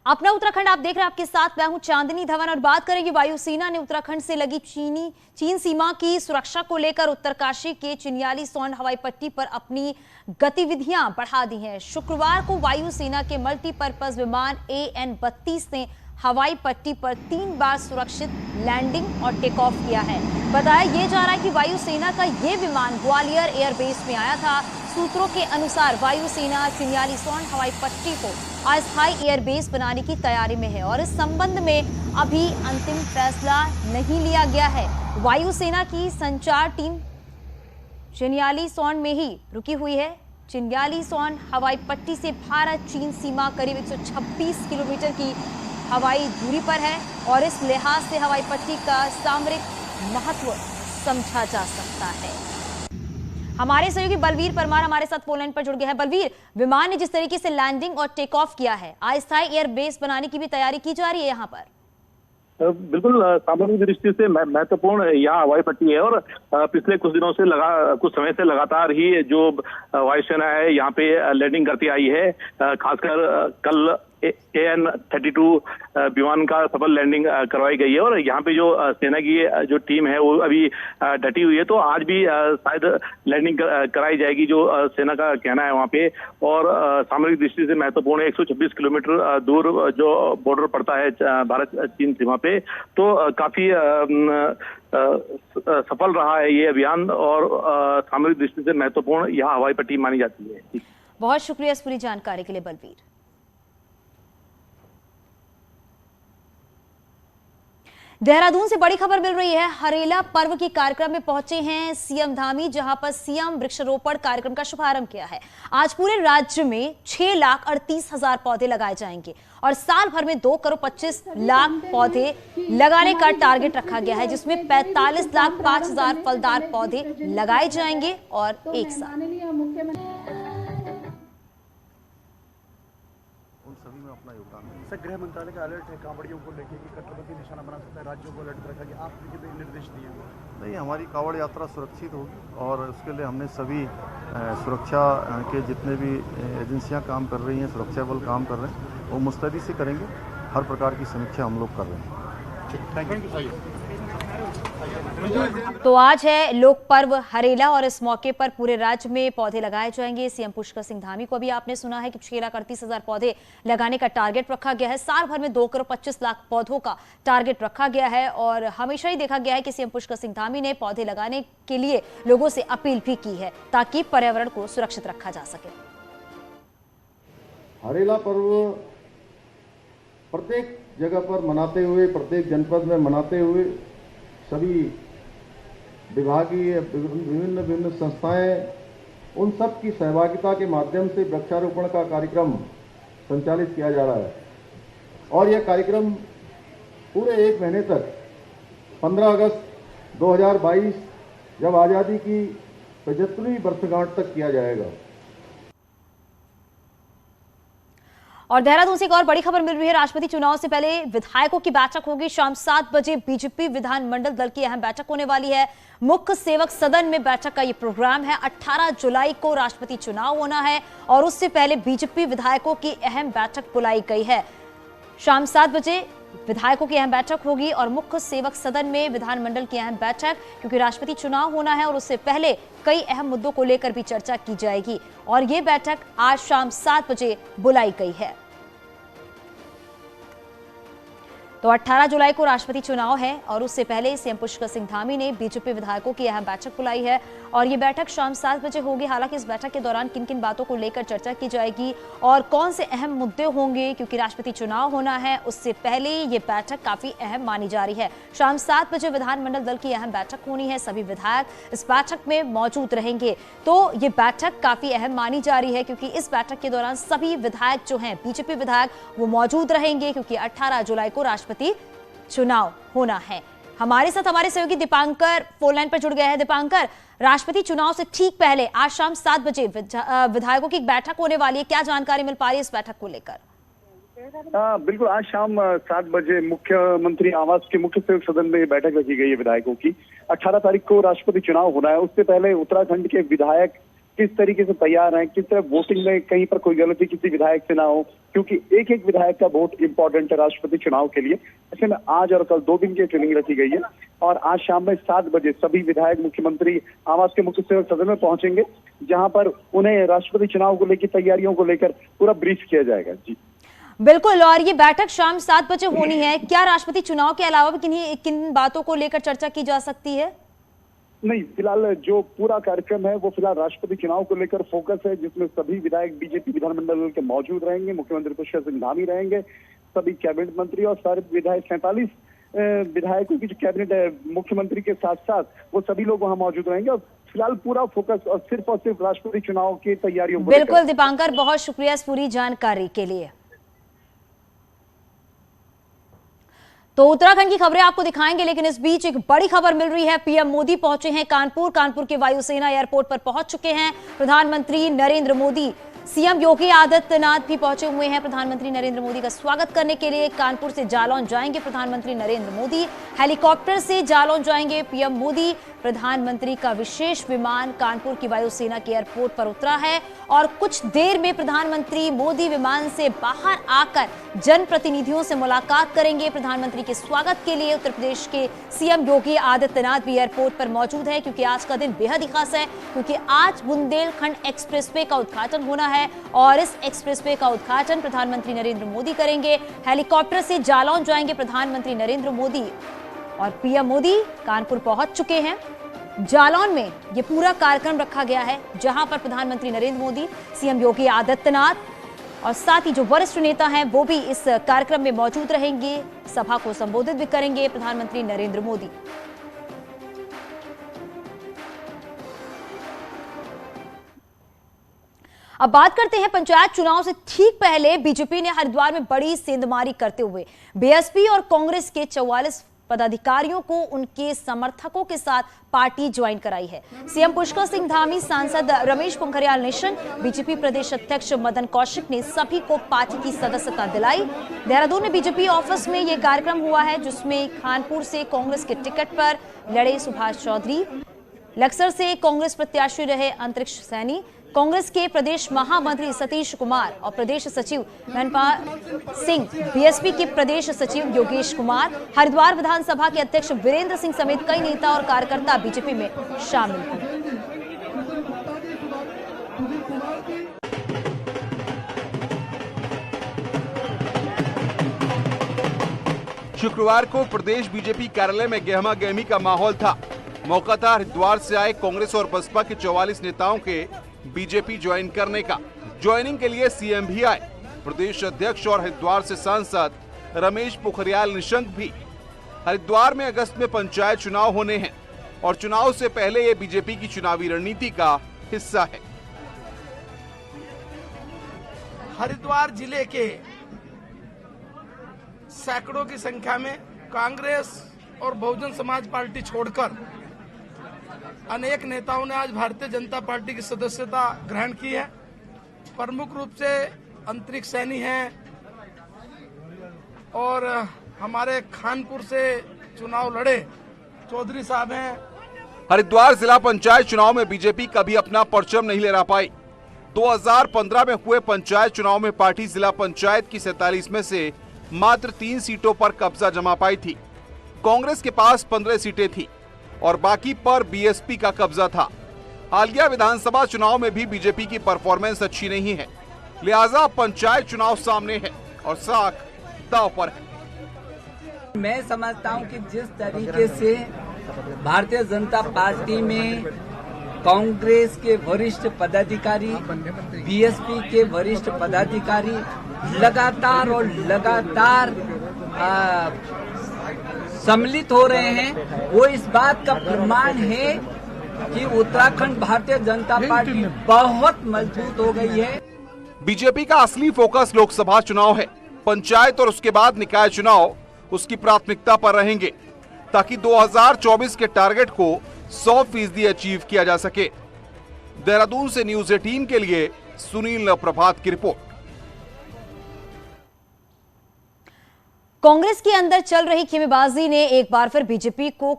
अपना उत्तराखंड आप देख रहे हैं, आपके साथ मैं हूं चांदनी धवन और बात करेंगे वायुसेना ने उत्तराखंड से लगी चीन सीमा की सुरक्षा को लेकर उत्तरकाशी के चिन्यालीसौड़ हवाई पट्टी पर अपनी गतिविधियां बढ़ा दी हैं। शुक्रवार को वायुसेना के मल्टीपर्पज विमान AN-32 ने हवाई पट्टी पर 3 बार सुरक्षित लैंडिंग और टेक ऑफ किया है। बताया यह जा रहा है कि वायुसेना का यह विमान ग्वालियर एयरबेस में आया था। सूत्रों के अनुसार वायुसेना चिन्यालीसौड़ हवाई पट्टी को अस्थायी एयरबेस बनाने की तैयारी में है और इस संबंध में अभी अंतिम फैसला नहीं लिया गया है। वायुसेना की संचार टीम चिन्यालीसौड़ में ही रुकी हुई है। चिन्यालीसौड़ हवाई पट्टी से भारत चीन सीमा करीब 126 किलोमीटर की हवाई दूरी पर है और इस लिहाज से हवाई पट्टी का सामरिक महत्व समझा जा सकता है। हमारे सहयोगी बलवीर परमार हमारे साथ फोन लाइन पर जुड़ गया है। बलवीर, विमान ने जिस तरीके से लैंडिंग और टेक ऑफ किया है, अस्थायी एयरबेस बनाने की भी तैयारी की जा रही है यहाँ पर? बिल्कुल, सामरिक दृष्टि से महत्वपूर्ण यहाँ हवाई पट्टी है और पिछले कुछ समय से लगातार ही जो वायुसेना है यहाँ पे लैंडिंग करती आई है। खासकर कल AN-32 विमान का सफल लैंडिंग करवाई गई है और यहाँ पे जो सेना की जो टीम है वो अभी डटी हुई है, तो आज भी शायद लैंडिंग कराई जाएगी, जो सेना का कहना है वहाँ पे। और सामरिक दृष्टि से महत्वपूर्ण 126 किलोमीटर दूर जो बॉर्डर पड़ता है भारत चीन सीमा पे, तो काफी सफल रहा है ये अभियान और सामरिक दृष्टि से महत्वपूर्ण यहाँ हवाई पट्टी मानी जाती है। बहुत शुक्रिया इस पूरी जानकारी के लिए बलवीर। देहरादून से बड़ी खबर मिल रही है। हरेला पर्व के कार्यक्रम में पहुंचे हैं सीएम धामी, जहां पर सीएम वृक्षारोपण कार्यक्रम का शुभारंभ किया है। आज पूरे राज्य में 6,38,000 पौधे लगाए जाएंगे और साल भर में 2,25,00,000 पौधे लगाने का टारगेट रखा गया है, जिसमें 45,05,000 फलदार पौधे लगाए जाएंगे और एक साथ सभी में अपना योगदान है। सर, गृह मंत्रालय का अलर्ट है कांवड़ियों को लेकर कि कट्टरपंथी निशाना बना सकता है, राज्यों को अलर्ट रखा गया, आप भी निर्देश दिए? नहीं, हमारी कांवड़ यात्रा सुरक्षित होगी और उसके लिए हमने सभी सुरक्षा के जितने भी एजेंसियां काम कर रही हैं, सुरक्षा बल काम कर रहे हैं, वो मुस्तैदी से करेंगे। हर प्रकार की समीक्षा हम लोग कर रहे हैं। Thank you. तो आज है लोक पर्व हरेला और इस मौके पर पूरे राज्य में पौधे लगाए जाएंगे। सीएम पुष्कर सिंह धामी को भी आपने सुना है कि 6,38,000 पौधे लगाने का टारगेट रखा गया है। साल भर में 2,25,00,000 पौधों का टारगेट रखा गया है और हमेशा ही देखा गया है कि सीएम पुष्कर सिंह धामी ने पौधे लगाने के लिए लोगों से अपील भी की है ताकि पर्यावरण को सुरक्षित रखा जा सके। हरेला पर्व प्रत्येक जगह पर मनाते हुए, प्रत्येक जनपद में मनाते हुए सभी विभागीय विभिन्न संस्थाएं, उन सब की सहभागिता के माध्यम से वृक्षारोपण का कार्यक्रम संचालित किया जा रहा है और यह कार्यक्रम पूरे 1 महीने तक 15 अगस्त 2022 जब आज़ादी की 75वीं वर्षगांठ तक किया जाएगा। और देहरादून से एक और बड़ी खबर मिल रही है। राष्ट्रपति चुनाव से पहले विधायकों की बैठक होगी। शाम 7 बजे बीजेपी विधानमंडल दल की अहम बैठक होने वाली है। मुख्य सेवक सदन में बैठक का ये प्रोग्राम है। 18 जुलाई को राष्ट्रपति चुनाव होना है और उससे पहले बीजेपी विधायकों की अहम बैठक बुलाई गई है। शाम 7 बजे विधायकों की अहम बैठक होगी और मुख्य सेवक सदन में विधानमंडल की अहम बैठक, क्योंकि राष्ट्रपति चुनाव होना है और उससे पहले कई अहम मुद्दों को लेकर भी चर्चा की जाएगी और ये बैठक आज शाम 7 बजे बुलाई गई है। तो 18 जुलाई को राष्ट्रपति चुनाव है और उससे पहले सीएम पुष्कर सिंह धामी ने बीजेपी विधायकों की अहम बैठक बुलाई है और ये बैठक शाम 7 बजे होगी। हालांकि इस बैठक के दौरान किन किन बातों को लेकर चर्चा की जाएगी और कौन से अहम मुद्दे होंगे, क्योंकि राष्ट्रपति चुनाव होना है, उससे पहले ये बैठक काफी अहम मानी जा रही है। शाम 7 बजे विधानमंडल दल की अहम बैठक होनी है। सभी विधायक इस बैठक में मौजूद रहेंगे। तो ये बैठक काफी अहम मानी जा रही है क्योंकि इस बैठक के दौरान सभी विधायक जो हैं, बीजेपी विधायक, वो मौजूद रहेंगे क्योंकि 18 जुलाई को राष्ट्रपति चुनाव होना है। हमारे साथ हमारे सहयोगी दीपांकर फोन लाइन पर जुड़ गए हैं। दीपांकर, राष्ट्रपति चुनाव से ठीक पहले आज शाम 7 बजे विधायकों की एक बैठक होने वाली है, क्या जानकारी मिल पा रही है इस बैठक को लेकर? बिल्कुल, आज शाम 7 बजे मुख्यमंत्री आवास के मुख्य सेवक सदन में बैठक रखी गई है विधायकों की। 18 तारीख को राष्ट्रपति चुनाव होना है, उससे पहले उत्तराखंड के विधायक किस तरीके से तैयार हैं, किस तरह वोटिंग में कहीं पर कोई गलती किसी विधायक से ना हो, क्योंकि एक एक विधायक का वोट इंपॉर्टेंट है राष्ट्रपति चुनाव के लिए। ऐसे में आज और कल 2 दिन की ट्रेनिंग रखी गई है और आज शाम में 7 बजे सभी विधायक मुख्यमंत्री आवास के मुख्य सेवक सदन में पहुंचेंगे, जहां पर उन्हें राष्ट्रपति चुनाव को लेकर तैयारियों को लेकर पूरा ब्रीफ किया जाएगा। जी बिल्कुल, और ये बैठक शाम 7 बजे होनी है। क्या राष्ट्रपति चुनाव के अलावा भी किन बातों को लेकर चर्चा की जा सकती है? नहीं, फिलहाल जो पूरा कार्यक्रम है वो फिलहाल राष्ट्रपति चुनाव को लेकर फोकस है, जिसमें सभी विधायक बीजेपी विधानमंडल के मौजूद रहेंगे, मुख्यमंत्री पुष्कर सिंह धामी रहेंगे, सभी कैबिनेट मंत्री और सारे विधायक 47 विधायकों की जो कैबिनेट है मुख्यमंत्री के साथ साथ वो सभी लोग वहां मौजूद रहेंगे और फिलहाल पूरा फोकस और सिर्फ राष्ट्रपति चुनाव की तैयारियों को। बिल्कुल दीपांकर, बहुत शुक्रिया इस पूरी जानकारी के लिए। तो उत्तराखंड की खबरें आपको दिखाएंगे, लेकिन इस बीच एक बड़ी खबर मिल रही है। पीएम मोदी पहुंचे हैं कानपुर के वायुसेना एयरपोर्ट पर पहुंच चुके हैं प्रधानमंत्री नरेंद्र मोदी। सीएम योगी आदित्यनाथ भी पहुंचे हुए हैं प्रधानमंत्री नरेंद्र मोदी का स्वागत करने के लिए। कानपुर से जालौन जाएंगे प्रधानमंत्री नरेंद्र मोदी, हेलीकॉप्टर से जालौन जाएंगे पीएम मोदी। प्रधानमंत्री का विशेष विमान कानपुर की वायुसेना के एयरपोर्ट पर उतरा है और कुछ देर में प्रधानमंत्री मोदी विमान से बाहर आकर जनप्रतिनिधियों से मुलाकात करेंगे। प्रधानमंत्री के स्वागत के लिए उत्तर प्रदेश के सीएम योगी आदित्यनाथ भी एयरपोर्ट पर मौजूद है, क्योंकि आज का दिन बेहद ही खास है, क्योंकि आज बुंदेलखंड एक्सप्रेसवे का उद्घाटन होना है और इस एक्सप्रेसवे का उद्घाटन प्रधानमंत्री नरेंद्र मोदी करेंगे। हेलीकॉप्टर से जालौन जाएंगे प्रधानमंत्री नरेंद्र मोदी और पीएम मोदी कानपुर पहुंच चुके हैं। जालौन में यह पूरा कार्यक्रम रखा गया है, जहां पर प्रधानमंत्री नरेंद्र मोदी, सीएम योगी आदित्यनाथ और साथ ही जो वरिष्ठ नेता हैं वो भी इस कार्यक्रम में मौजूद रहेंगे। सभा को संबोधित भी करेंगे प्रधानमंत्री नरेंद्र मोदी। अब बात करते हैं पंचायत चुनाव से ठीक पहले बीजेपी ने हरिद्वार में बड़ी सेंधमारी करते हुए बीएसपी और कांग्रेस के 44 पदाधिकारियों को उनके समर्थकों के साथ पार्टी ज्वाइन कराई है। सीएम पुष्कर सिंह धामी, सांसद रमेश पोखरियाल निशंक, बीजेपी प्रदेश अध्यक्ष मदन कौशिक ने सभी को पार्टी की सदस्यता दिलाई। देहरादून में बीजेपी ऑफिस में यह कार्यक्रम हुआ है, जिसमें खानपुर से कांग्रेस के टिकट पर लड़े सुभाष चौधरी, लक्सर से कांग्रेस प्रत्याशी रहे अंतरिक्ष सैनी, कांग्रेस के प्रदेश महामंत्री सतीश कुमार और प्रदेश सचिव धनपाल सिंह, बीएसपी के प्रदेश सचिव योगेश कुमार, हरिद्वार विधानसभा के अध्यक्ष वीरेंद्र सिंह समेत कई नेता और कार्यकर्ता बीजेपी में शामिल हुए। शुक्रवार को प्रदेश बीजेपी कार्यालय में गहमा गहमी का माहौल था। मौका था हरिद्वार से आए कांग्रेस और बसपा के 44 नेताओं के बीजेपी ज्वाइन करने का। ज्वाइनिंग के लिए सीएम भी आए, प्रदेश अध्यक्ष और हरिद्वार से सांसद रमेश पोखरियाल निशंक भी। हरिद्वार में अगस्त में पंचायत चुनाव होने हैं और चुनाव से पहले ये बीजेपी की चुनावी रणनीति का हिस्सा है। हरिद्वार जिले के सैकड़ों की संख्या में कांग्रेस और बहुजन समाज पार्टी छोड़कर अनेक नेताओं ने आज भारतीय जनता पार्टी की सदस्यता ग्रहण की है। प्रमुख रूप से अंतरिक्ष सैनी हैं और हमारे खानपुर से चुनाव लड़े चौधरी साहब हैं। हरिद्वार जिला पंचायत चुनाव में बीजेपी कभी अपना परचम नहीं लहरा पाई। 2015 में हुए पंचायत चुनाव में पार्टी जिला पंचायत की 47 में से मात्र 3 सीटों पर कब्जा जमा पाई थी। कांग्रेस के पास 15 सीटें थी और बाकी पर बीएसपी का कब्जा था। हालिया विधानसभा चुनाव में भी बीजेपी की परफॉर्मेंस अच्छी नहीं है, लिहाजा पंचायत चुनाव सामने है और साख दांव पर है। मैं समझता हूं कि जिस तरीके से भारतीय जनता पार्टी में कांग्रेस के वरिष्ठ पदाधिकारी, बीएसपी के वरिष्ठ पदाधिकारी लगातार सम्मिलित हो रहे हैं, वो इस बात का प्रमाण है कि उत्तराखंड भारतीय जनता पार्टी बहुत मजबूत हो गई है। बीजेपी का असली फोकस लोकसभा चुनाव है। पंचायत और उसके बाद निकाय चुनाव उसकी प्राथमिकता पर रहेंगे, ताकि 2024 के टारगेट को 100% अचीव किया जा सके। देहरादून से न्यूज़ 18 के लिए सुनील प्रभात की रिपोर्ट। कांग्रेस के अंदर चल रही खेमेबाजी ने एक बार फिर बीजेपी को